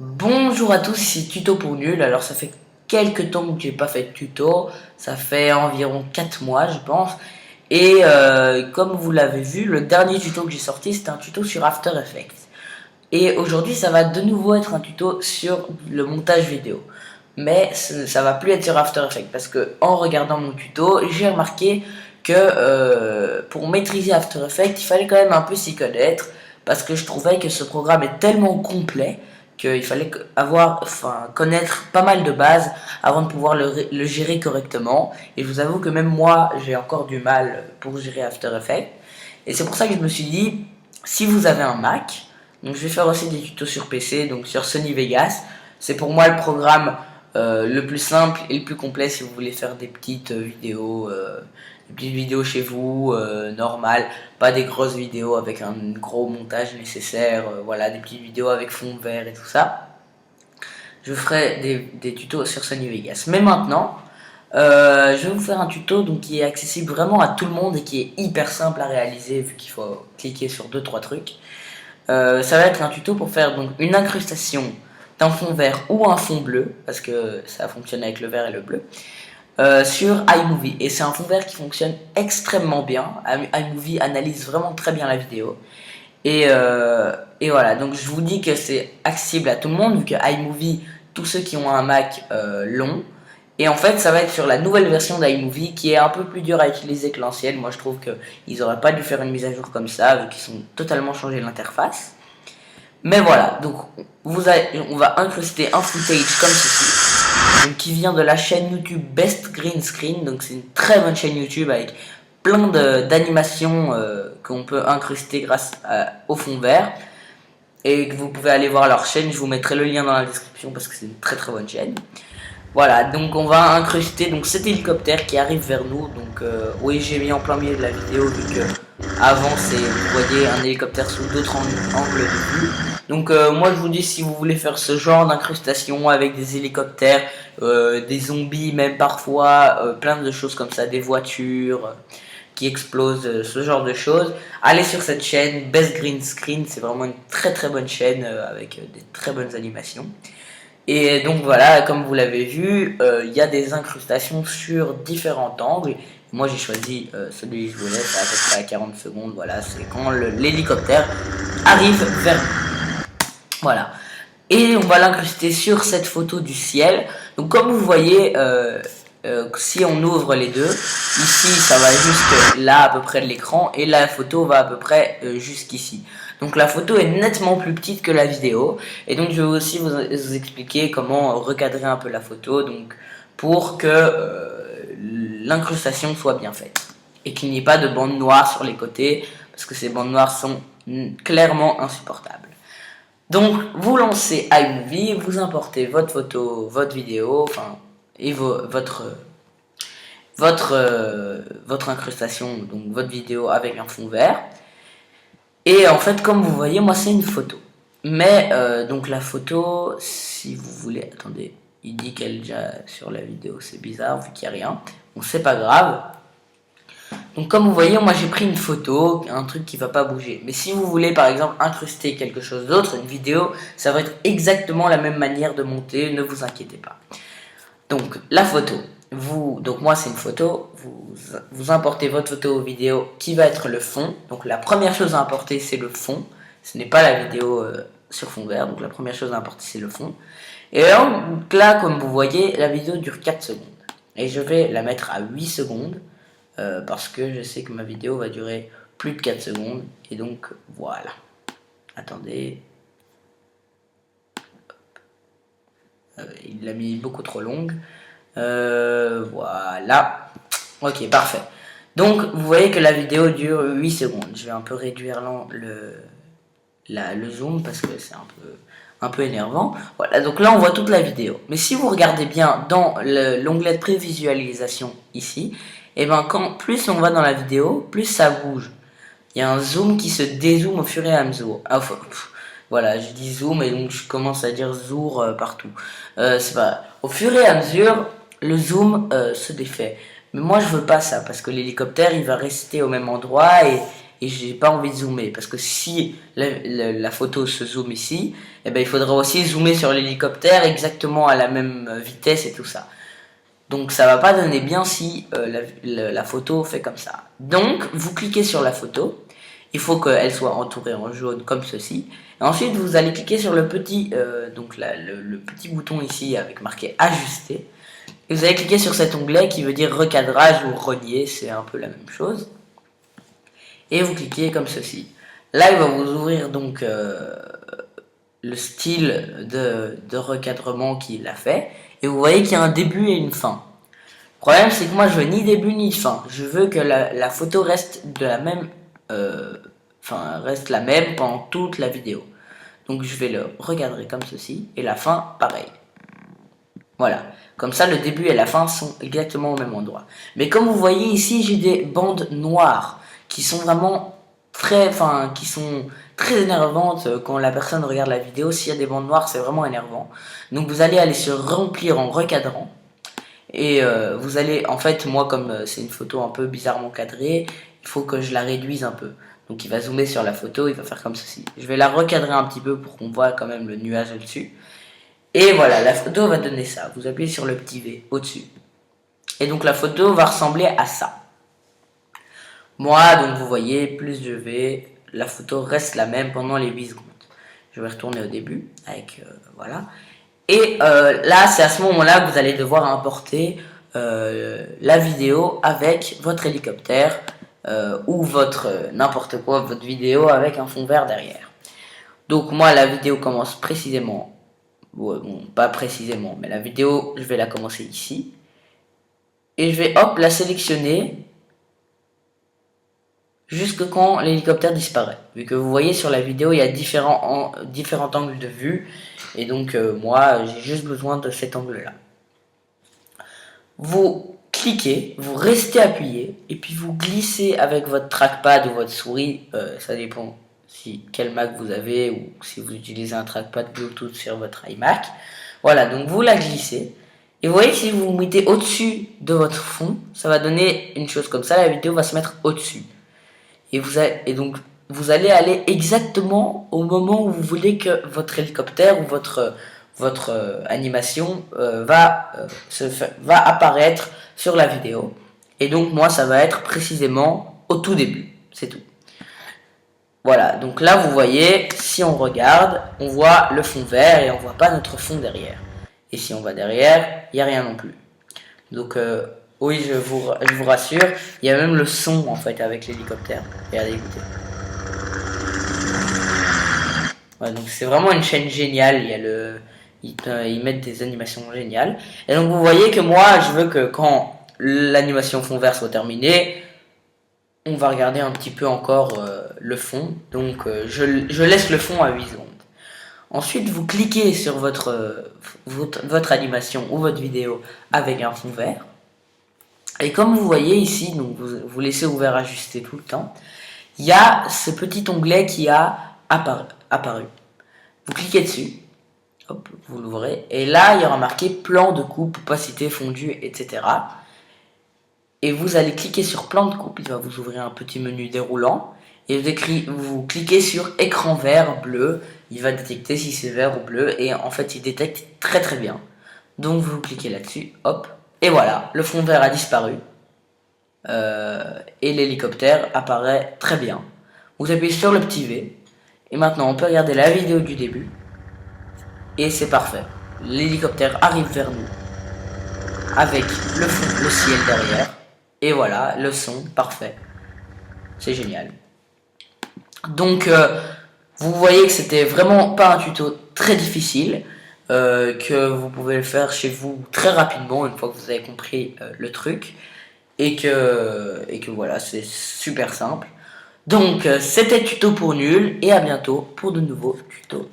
Bonjour à tous, ici Tuto pour Nul. Alors ça fait quelques temps que j'ai pas fait de tuto, ça fait environ 4 mois je pense. Et comme vous l'avez vu, le dernier tuto que j'ai sorti c'était un tuto sur After Effects. Et aujourd'hui ça va de nouveau être un tuto sur le montage vidéo. Mais ça va plus être sur After Effects parce que en regardant mon tuto, j'ai remarqué que pour maîtriser After Effects, il fallait quand même un peu s'y connaître parce que je trouvais que ce programme est tellement complet qu'il fallait connaître pas mal de bases avant de pouvoir le gérer correctement. Et je vous avoue que même moi, j'ai encore du mal pour gérer After Effects. Et c'est pour ça que je me suis dit, si vous avez un Mac, donc je vais faire aussi des tutos sur PC, donc sur Sony Vegas. C'est pour moi le programme le plus simple et le plus complet si vous voulez faire des petites vidéos chez vous, normales, pas des grosses vidéos avec un gros montage nécessaire, voilà, des petites vidéos avec fond vert et tout ça. Je ferai des tutos sur Sony Vegas. Mais maintenant, je vais vous faire un tuto donc, qui est accessible vraiment à tout le monde et qui est hyper simple à réaliser vu qu'il faut cliquer sur 2-3 trucs. Ça va être un tuto pour faire donc une incrustation d'un fond vert ou un fond bleu, parce que ça fonctionne avec le vert et le bleu, sur iMovie. Et c'est un fond vert qui fonctionne extrêmement bien. iMovie analyse vraiment très bien la vidéo. Et voilà, donc je vous dis que c'est accessible à tout le monde, vu que iMovie, tous ceux qui ont un Mac l'ont. Et en fait, ça va être sur la nouvelle version d'iMovie qui est un peu plus dure à utiliser que l'ancienne. Moi, je trouve qu'ils n'auraient pas dû faire une mise à jour comme ça, vu qu'ils ont totalement changé l'interface. Mais voilà, donc on va incruster un footage comme ceci, donc, qui vient de la chaîne YouTube Best Green Screen. Donc c'est une très bonne chaîne YouTube avec plein d'animations qu'on peut incruster au fond vert. Et que vous pouvez aller voir leur chaîne, je vous mettrai le lien dans la description parce que c'est une très très bonne chaîne. Voilà, donc on va incruster donc cet hélicoptère qui arrive vers nous. Donc oui, j'ai mis en plein milieu de la vidéo vu que avant vous voyez un hélicoptère sous d'autres angles de vue. Donc moi je vous dis, si vous voulez faire ce genre d'incrustation avec des hélicoptères, des zombies même parfois, plein de choses comme ça, des voitures qui explosent, ce genre de choses, allez sur cette chaîne Best Green Screen. C'est vraiment une très très bonne chaîne avec des très bonnes animations. Et donc voilà, comme vous l'avez vu, il y a des incrustations sur différents angles. Moi j'ai choisi celui que je voulais, c'est à peu près à 40 secondes. Voilà, c'est quand l'hélicoptère arrive vers nous. Voilà. Et on va l'incruster sur cette photo du ciel. Donc comme vous voyez, si on ouvre les deux, ici ça va jusque là à peu près de l'écran et la photo va à peu près jusqu'ici. Donc la photo est nettement plus petite que la vidéo. Et donc je vais aussi vous expliquer comment recadrer un peu la photo, donc pour que l'incrustation soit bien faite. Et qu'il n'y ait pas de bandes noires sur les côtés, parce que ces bandes noires sont clairement insupportables. Donc vous lancez iMovie, vous importez votre photo, votre vidéo, enfin, et votre incrustation, donc votre vidéo avec un fond vert. Et en fait, comme vous voyez, moi c'est une photo. Mais donc la photo, si vous voulez, attendez, il dit qu'elle est déjà sur la vidéo, c'est bizarre vu qu'il n'y a rien. Bon, c'est pas grave. Donc comme vous voyez, moi j'ai pris une photo, un truc qui va pas bouger. Mais si vous voulez par exemple incruster quelque chose d'autre, une vidéo, ça va être exactement la même manière de monter, ne vous inquiétez pas. Donc la photo, donc moi c'est une photo, vous importez votre photo ou vidéo qui va être le fond. Donc la première chose à importer c'est le fond, ce n'est pas la vidéo sur fond vert, donc la première chose à importer c'est le fond. Et donc là comme vous voyez, la vidéo dure 4 secondes. Et je vais la mettre à 8 secondes. Parce que je sais que ma vidéo va durer plus de 4 secondes. Et donc voilà. Attendez. Il l'a mis beaucoup trop longue. Voilà. Ok, parfait. Donc vous voyez que la vidéo dure 8 secondes. Je vais un peu réduire le zoom parce que c'est un peu énervant. Voilà, donc là on voit toute la vidéo. Mais si vous regardez bien dans l'onglet de prévisualisation ici, et ben plus on va dans la vidéo, plus ça bouge. Il y a un zoom qui se dézoome au fur et à mesure. Enfin, voilà, je dis zoom et donc je commence à dire zour partout. C'est pas. Au fur et à mesure, le zoom se défait. Mais moi je veux pas ça parce que l'hélicoptère il va rester au même endroit et j'ai pas envie de zoomer, parce que si la photo se zoome ici, eh ben, il faudra aussi zoomer sur l'hélicoptère exactement à la même vitesse et tout ça. Donc ça va pas donner bien si la photo fait comme ça. Donc vous cliquez sur la photo, il faut qu'elle soit entourée en jaune comme ceci. Et ensuite vous allez cliquer sur le petit, le petit bouton ici avec marqué ajuster. Et vous allez cliquer sur cet onglet qui veut dire recadrage ou relier, c'est un peu la même chose. Et vous cliquez comme ceci. Là il va vous ouvrir donc le style de recadrement qu'il a fait. Et vous voyez qu'il y a un début et une fin. Le problème, c'est que moi, je veux ni début ni fin. Je veux que la photo reste de la même, reste la même pendant toute la vidéo. Donc, je vais le recadrer comme ceci et la fin, pareil. Voilà. Comme ça, le début et la fin sont exactement au même endroit. Mais comme vous voyez ici, j'ai des bandes noires qui sont vraiment qui sont très énervantes quand la personne regarde la vidéo. S'il y a des bandes noires, c'est vraiment énervant. Donc, vous allez aller se remplir en recadrant. Et vous allez, en fait, moi comme c'est une photo un peu bizarrement cadrée, il faut que je la réduise un peu. Donc il va zoomer sur la photo, il va faire comme ceci. Je vais la recadrer un petit peu pour qu'on voit quand même le nuage au-dessus. Et voilà, la photo va donner ça. Vous appuyez sur le petit V au-dessus. Et donc la photo va ressembler à ça. Moi, donc vous voyez, plus je vais, la photo reste la même pendant les 8 secondes. Je vais retourner au début avec, voilà. Et là, c'est à ce moment-là que vous allez devoir importer la vidéo avec votre hélicoptère ou votre n'importe quoi, votre vidéo avec un fond vert derrière. Donc moi, la vidéo commence précisément, bon, pas précisément, mais la vidéo, je vais la commencer ici. Et je vais, hop, la sélectionner jusque quand l'hélicoptère disparaît. Vu que vous voyez sur la vidéo, il y a différents angles de vue. Et donc, moi, j'ai juste besoin de cet angle-là. Vous cliquez, vous restez appuyé, et puis vous glissez avec votre trackpad ou votre souris. Ça dépend quel Mac vous avez ou si vous utilisez un trackpad Bluetooth sur votre iMac. Voilà, donc vous la glissez. Et vous voyez que si vous vous mettez au-dessus de votre fond, ça va donner une chose comme ça. La vidéo va se mettre au-dessus. Et donc, vous allez aller exactement au moment où vous voulez que votre hélicoptère ou votre animation va apparaître sur la vidéo. Et donc, moi, ça va être précisément au tout début. C'est tout. Voilà, donc là, vous voyez, si on regarde, on voit le fond vert et on voit pas notre fond derrière. Et si on va derrière, il n'y a rien non plus. Donc, oui, je vous rassure, il y a même le son en fait avec l'hélicoptère. Regardez, écoutez. Ouais, donc c'est vraiment une chaîne géniale. Ils mettent des animations géniales. Et donc vous voyez que moi, je veux que quand l'animation fond vert soit terminée, on va regarder un petit peu encore le fond. Donc je laisse le fond à 8 secondes. Ensuite, vous cliquez sur votre animation ou votre vidéo avec un fond vert. Et comme vous voyez ici, donc vous laissez ouvert ajuster tout le temps, il y a ce petit onglet qui a apparu. Vous cliquez dessus, hop, vous l'ouvrez, et là il y aura marqué plan de coupe, opacité, fondu, etc. Et vous allez cliquer sur plan de coupe, il va vous ouvrir un petit menu déroulant, et vous cliquez sur écran vert, bleu, il va détecter si c'est vert ou bleu, et en fait il détecte très très bien. Donc vous cliquez là-dessus, hop, et voilà, le fond vert a disparu. Et l'hélicoptère apparaît très bien. Vous appuyez sur le petit V. Et maintenant on peut regarder la vidéo du début. Et c'est parfait. L'hélicoptère arrive vers nous. Avec le ciel derrière. Et voilà, le son, parfait. C'est génial. Donc vous voyez que c'était vraiment pas un tuto très difficile. Que vous pouvez le faire chez vous très rapidement une fois que vous avez compris le truc et que voilà, c'est super simple. Donc c'était Tuto pour Nul et à bientôt pour de nouveaux tutos.